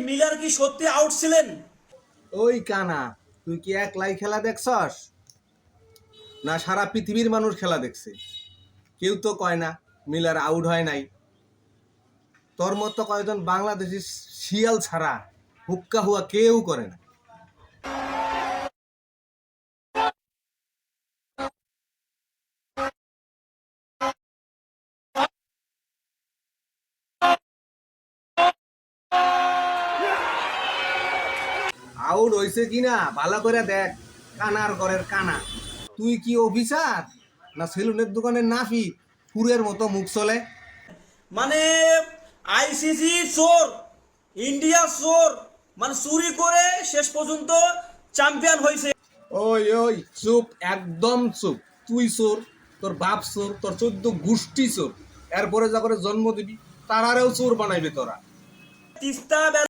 Miller কি সত্যি out ছিলেন? ওই কানা, তুই কি একলাই খেলা দেখছস না সারা পৃথিবীর মানুষ খেলা দেখছে? কেউ তো কয় না মিলার আউট হয় নাই। তোর মতো কয়েকজন বাংলাদেশি শিয়াল ছাড়া হুক্কা হুয়া কেউ করে না। আউট হইছে কিনা ভালো করে দেখ, কানার ঘরের কানা। তুই কি অফিসার না সেলুনের দোকানের নাফি? ফুরের মতো মুখ চলে। মানে আইসিসি চোর, ইন্ডিয়া চোর, মানে চুরি করে শেষ পর্যন্ত চ্যাম্পিয়ন হয়েছে। ওই ওই চুপ, একদম চুপ। তুই চোর, তোর বাপ চোর, তোর 14 গোষ্ঠী চোর। এরপরে যা করে জন্ম দিবি তারারেও চোর বানাইবে তোরা। তিস্তা